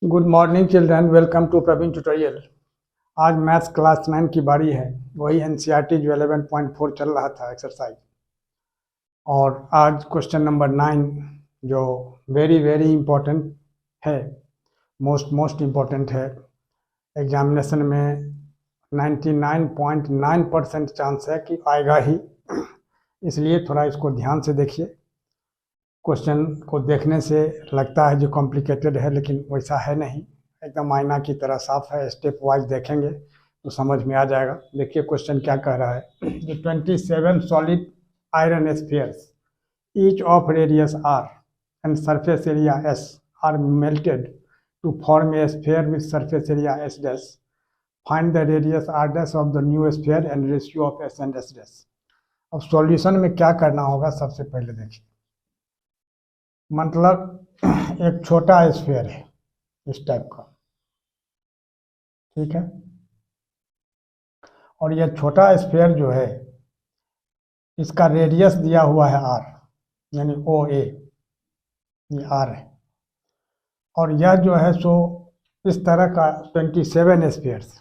Good morning children, welcome to Praveen tutorial. आज maths class 9 की बारी है। वही एनसीईआरटी जो 11.4 चल रहा था एक्सरसाइज, और आज क्वेश्चन नंबर 9 जो वेरी वेरी इम्पोर्टेंट है, मोस्ट इम्पोर्टेंट है। एग्जामिनेशन में 99.9% चांस है कि आएगा ही, इसलिए थोड़ा इसको ध्यान से देखिए। क्वेश्चन को देखने से लगता है जो कॉम्प्लिकेटेड है, लेकिन वैसा है नहीं, एकदम आईना की तरह साफ है। स्टेप वाइज देखेंगे तो समझ में आ जाएगा। देखिए क्वेश्चन क्या कह रहा है। जो 27 solid iron spheres each of radius r and surface area s are melted to form a sphere with surface area s dash. Find the radius r dash of the new sphere and ratio of s and s dash. अब solution में क्या करना होगा, सबसे पहले देखिए। मतलब एक छोटा स्फीयर है इस टाइप का, ठीक है, और यह छोटा स्फीयर जो है इसका रेडियस दिया हुआ है r, यानी ओ ए, ये r है। और यह जो है सो इस तरह का 27 स्फीयर्स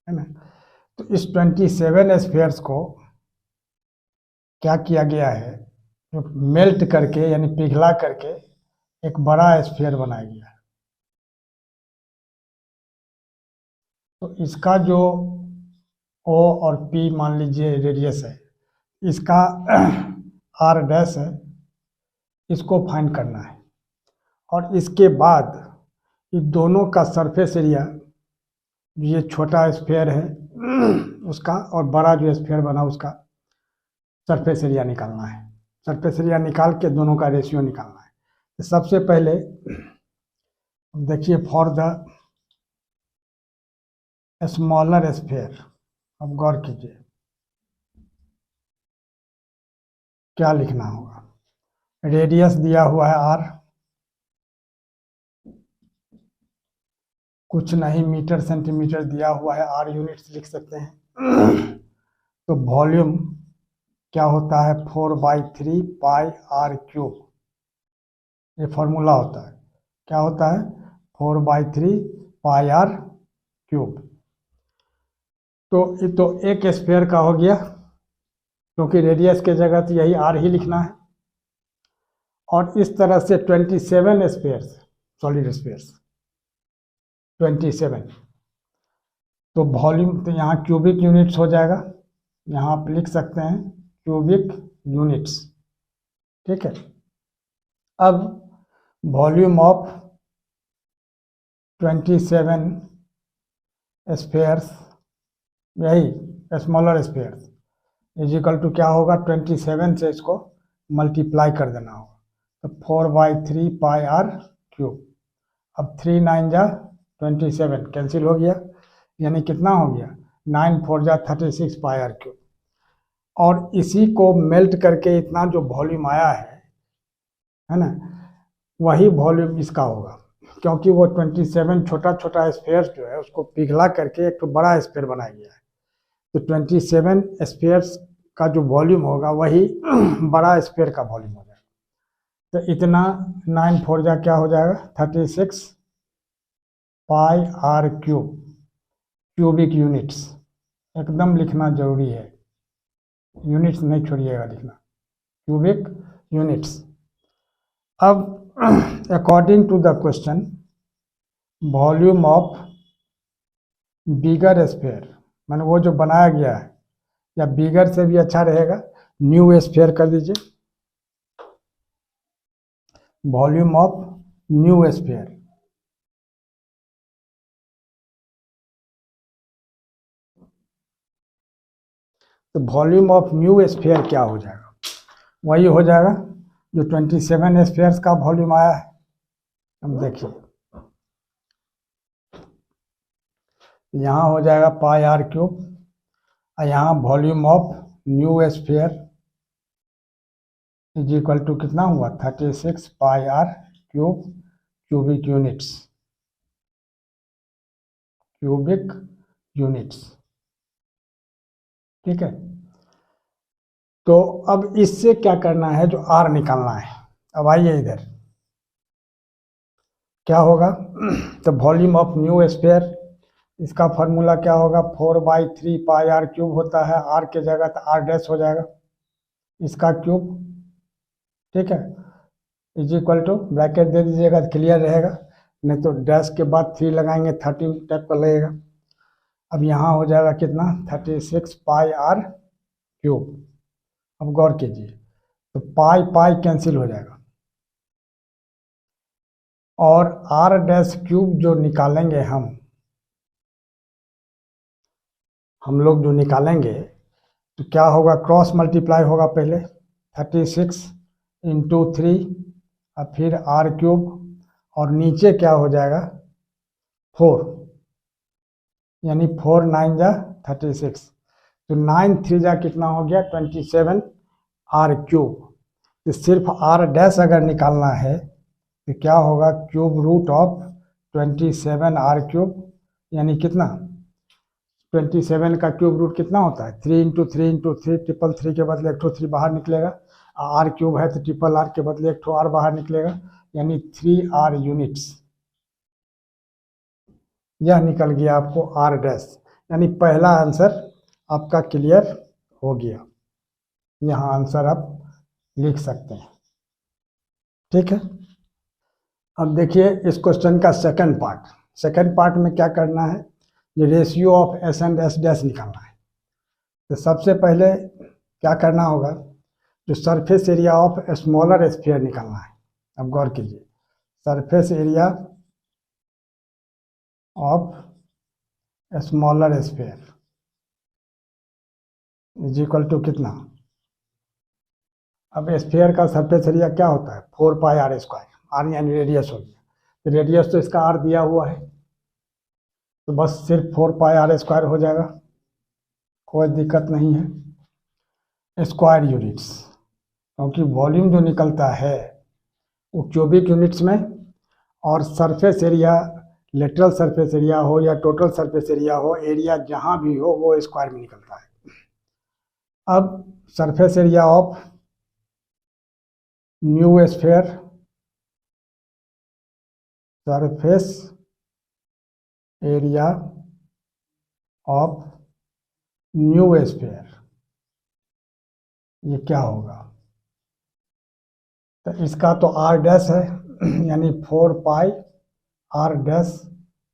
है ना। तो इस 27 स्फीयर्स को क्या किया गया है, जो मेल्ट करके यानी पिघला करके एक बड़ा स्फीयर बनाया गया है। तो इसका जो O और P मान लीजिए रेडियस है, इसका R डैश है, इसको फाइंड करना है। और इसके बाद इन दोनों का सरफेस एरिया, ये छोटा स्फीयर है उसका और बड़ा जो स्फीयर बना उसका सरफेस एरिया निकालना है। सरफेस एरिया निकाल के दोनों का रेशियो निकालना है। तो सबसे पहले देखिए, फॉर द स्मॉलर स्फीयर, अब गौर कीजिए क्या लिखना होगा। रेडियस दिया हुआ है r, कुछ नहीं मीटर सेंटीमीटर दिया हुआ है, r यूनिट्स लिख सकते हैं। तो वॉल्यूम क्या होता है, 4/3 पाई r क्यूब, ये फॉर्मूला होता है। क्या होता है, 4/3 पाई r क्यूब। तो एक स्फीयर का हो गया, क्योंकि रेडियस के जगह तो यही r ही लिखना है। और इस तरह से 27 स्फीयर्स, सॉलिड स्फीयर्स 27। तो वॉल्यूम तो यहाँ क्यूबिक यूनिट्स हो जाएगा, यहाँ आप लिख सकते हैं क्यूबिक यूनिट्स, ठीक है। अब वॉल्यूम ऑफ 27 स्फीयर्स, यही स्मॉलर स्फीयर्स, इजिकल टू क्या होगा, 27 से इसको मल्टीप्लाई कर देना होगा। तो 4/3 पाई r क्यूब। अब 3 9 जा 27 कैंसिल हो गया, यानी कितना हो गया, 9 4 जा 36 पाई r क्यूब। और इसी को मेल्ट करके इतना जो वॉल्यूम आया है ना, वही वॉल्यूम इसका होगा, क्योंकि वो 27 छोटा छोटा स्फीयर्स जो है उसको पिघला करके एक तो बड़ा स्फीयर बनाया गया है। तो 27 स्फीयर्स का जो वॉल्यूम होगा वही बड़ा स्फीयर का वॉल्यूम हो जाएगा। तो इतना 9 4 जा क्या हो जाएगा, 36 pi r cube, cubic units एकदम लिखना जरूरी है, यूनिट्स नहीं छोड़िएगा लिखना, क्यूबिक यूनिट्स। अब according to the question, volume of bigger sphere, माने वो जो बनाया गया है, या बिगर से भी अच्छा रहेगा, न्यू स्फीयर कर दीजिए, वॉल्यूम ऑफ न्यू स्फीयर। तो वॉल्यूम ऑफ न्यू स्फीयर क्या हो जाएगा, वही हो जाएगा जो 27 स्फीयर्स का वॉल्यूम आया है। हम देखिए यहाँ हो जाएगा पाई r क्यूब, और यहाँ volume of new sphere is equal to कितना हुआ, 36 pi r cube, cubic units, cubic units, ठीक है। तो अब इससे क्या करना है, जो r निकालना है। अब आइए इधर, क्या होगा तो वॉल्यूम ऑफ न्यू स्फीयर, इसका फार्मूला क्या होगा 4/3 पाई आर क्यूब होता है, आर के जगह तो आर डैश हो जाएगा इसका क्यूब, ठीक है, इज इक्वल टू ब्रैकेट दे दीजिएगा तो क्लियर रहेगा, नहीं तो डैश के बाद 3 लगाएंगे 13 टाइप का लगेगा। अब यहाँ हो जाएगा कितना 36 पाई आर क्यूब। अब गौर कीजिए तो पाई पाई कैंसिल हो जाएगा और आर डैश क्यूब जो निकालेंगे हम लोग जो निकालेंगे तो क्या होगा, क्रॉस मल्टीप्लाई होगा पहले 36 इंटू 3 और फिर आर क्यूब और नीचे क्या हो जाएगा 4, यानी 4 9 जा 36, तो 9 3 जा कितना हो गया 27 आर क्यूब। तो सिर्फ आर डैश अगर निकालना है तो क्या होगा cube root of 27 r cube, यानी कितना 27 का क्यूब रूट कितना होता है 3 इंटू 3 इंटू 3, 3 के बदले 1 3 बाहर निकलेगा, आर क्यूब है तो ट्रिपल आर के बदले 1 आर बाहर निकलेगा, यानी 3 आर यूनिट्स। यह निकल गया आपको आर डैश, यानी पहला आंसर आपका क्लियर हो गया, यहाँ आंसर आप लिख सकते हैं, ठीक है। अब देखिए इस क्वेश्चन का सेकंड पार्ट में क्या करना है, ये ratio of s and s dash निकालना है। तो सबसे पहले क्या करना होगा, जो surface area of smaller sphere निकालना है। अब गौर कीजिए surface area of smaller sphere is equal to कितना, अब स्फीयर का सरफेस एरिया क्या होता है 4 पाई आर स्क्वायर, आर यानी रेडियस हो गया, तो रेडियस तो इसका आर दिया हुआ है तो बस सिर्फ 4 पाई आर स्क्वायर हो जाएगा, कोई दिक्कत नहीं है। स्क्वायर यूनिट्स, क्योंकि वॉल्यूम जो निकलता है वो क्यूबिक यूनिट्स में, और surface area lateral surface area हो या टोटल सरफेस एरिया हो, एरिया जहाँ भी हो वो स्क्वायर में निकलता है। अब surface area of new sphere, surface area of new sphere, ये क्या होगा, तो इसका तो आर डैश है यानी 4 पाई आर डैश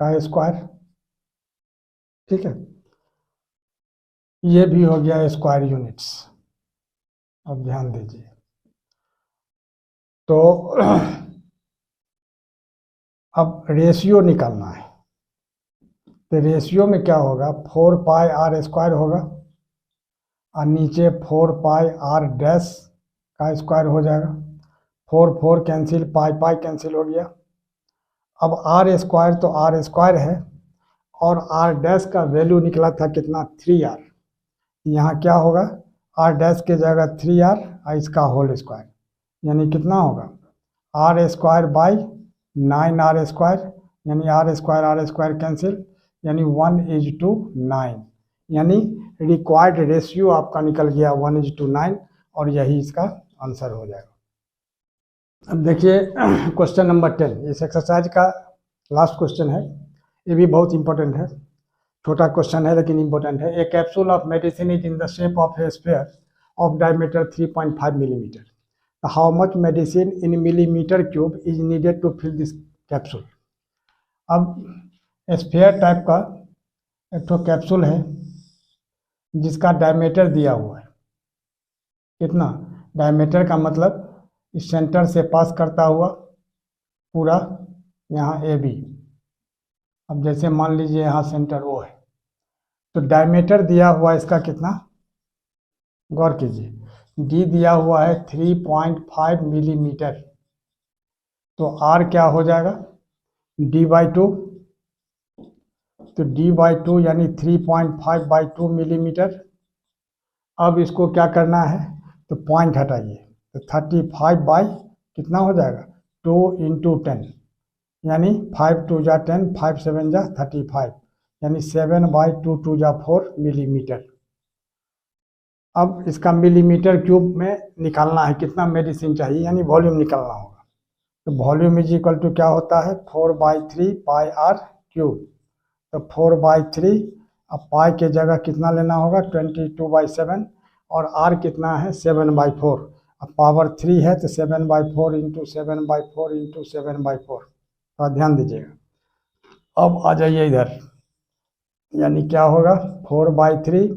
का स्क्वायर, ठीक है, ये भी हो गया स्क्वायर यूनिट्स। अब ध्यान दीजिए तो अब रेशियो निकालना है, तो रेशियो में क्या होगा 4 पाई आर स्क्वायर होगा और नीचे 4 पाई आर डैश का स्क्वायर हो जाएगा, 4 4 कैंसिल, पाई पाई कैंसिल हो गया। अब आर स्क्वायर तो आर स्क्वायर है और आर डैश का वैल्यू निकला था कितना 3r, यहाँ क्या होगा आर डैश के जगह 3r और इसका होल स्क्वायर, यानी कितना होगा r square by 9r square, यानी आर स्क्वायर कैंसिल, यानी 1:9, यानी रिक्वायर्ड रेशियो आपका निकल गया 1:9 और यही इसका आंसर हो जाएगा। अब देखिए क्वेश्चन नंबर 10, इस एक्सरसाइज का लास्ट क्वेश्चन है, ये भी बहुत इंपॉर्टेंट है, छोटा क्वेश्चन है लेकिन इंपॉर्टेंट है। A capsule of medicine is in the shape of a sphere of diameter 3.5 millimetre, how much medicine in millimetre cube is needed to fill this capsule. अब स्फीयर टाइप का एक तो capsule है जिसका diameter दिया हुआ है, कितना डायमीटर का मतलब इस सेंटर से पास करता हुआ पूरा यहाँ ए बी, अब जैसे मान लीजिए यहाँ सेंटर ओ है तो डायमीटर दिया हुआ इसका कितना, गौर कीजिए डी दिया हुआ है 3.5 मिलीमीटर, तो आर क्या हो जाएगा d/2, तो d/2 यानी 3.5/2 मिलीमीटर। अब इसको क्या करना है तो पॉइंट हटाइए, तो 35 बाई कितना हो जाएगा 2 × 10, यानी 5 2 जा 10, 5 7 जा 35, यानी 7/2 2 जा 4 मिलीमीटर। अब इसका मिलीमीटर क्यूब में निकालना है कितना मेडिसिन चाहिए, यानी वॉल्यूम निकालना होगा। तो वॉल्यूम इज इक्वल टू क्या होता है 4/3 पाई आर क्यूब। तो 4/3, अब पाई के जगह कितना लेना होगा 22/7 और आर कितना है 7/4। अब पावर 3 है तो 7/4 इंटू 7/4 इंटू 7/4। तो ध्यान दीजिएगा। अब आ जाइए इधर, यानी क्या होगा 4/3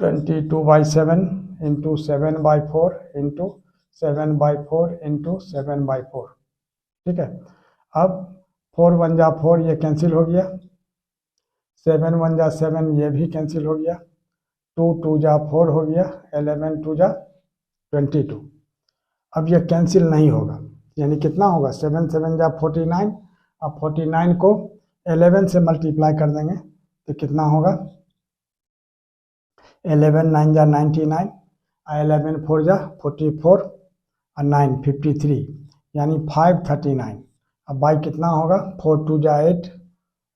22/7 इंटू 7/4 इंटू 7/4 इंटू 7/4। ठीक है, अब 4 1 जा 4, ये कैंसिल हो गया, 7 1 जा 7, ये भी कैंसिल हो गया, 2 2 जा 4 हो गया, 11 2 जा 22। अब ये कैंसिल नहीं होगा, यानी कितना होगा 7 7 जा 49। अब 49 को 11 से मल्टीप्लाई कर देंगे तो कितना होगा 11 9 जा 99, 11 4 जा 44 और 9 53, यानी 539। अब बाई कितना होगा 4 2 जा 8,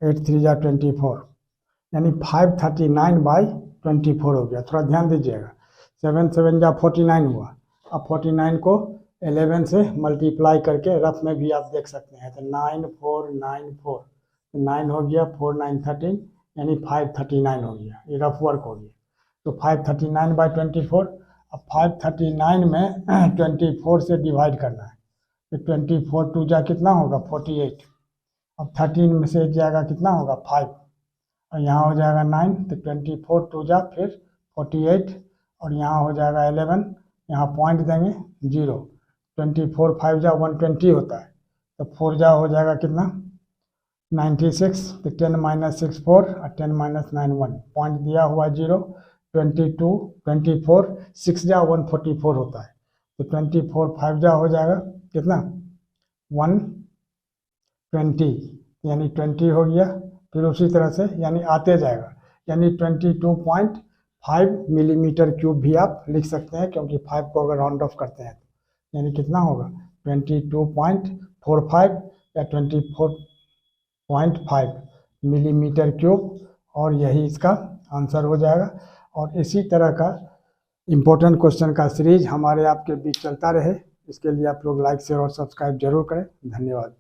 8 3 जा 24, यानी 539/24 हो गया। थोड़ा ध्यान दीजिएगा, 7 7 जा 49 हुआ। अब 49 को 11 से मल्टीप्लाई करके रफ में भी आप देख सकते हैं, तो 9494, 9 हो गया, 4 9 13, यानी 539 हो गया। ये रफ वर्क हो गया। तो 539/24। अब 539 में 24 से डिवाइड करना है, तो 24 2 जा कितना होगा 48। अब 13 में से जाएगा कितना होगा 5, और यहाँ हो जाएगा 9, तो 24 2 जा फिर 48, और यहाँ हो जाएगा 11, यहाँ पॉइंट देंगे 0, 24 5 जा 120 होता है, तो 4 जा हो जाएगा कितना 96, तो 10 - 6 4 और 10 - 9 1, पॉइंट दिया हुआ 0, 22 24 6 जा 144 होता है, तो 24 5 जा हो जाएगा कितना 120, यानी 20 हो गया। फिर उसी तरह से यानी आते जाएगा, यानी 22.5 मिलीमीटर क्यूब भी आप लिख सकते हैं, क्योंकि 5 को अगर राउंड ऑफ करते हैं तो यानी कितना होगा 22.45 या 24.5 मिलीमीटर क्यूब, और यही इसका आंसर हो जाएगा। और इसी तरह का इम्पोर्टेंट क्वेश्चन का सीरीज हमारे आपके बीच चलता रहे, इसके लिए आप लोग लाइक शेयर और सब्सक्राइब जरूर करें। धन्यवाद।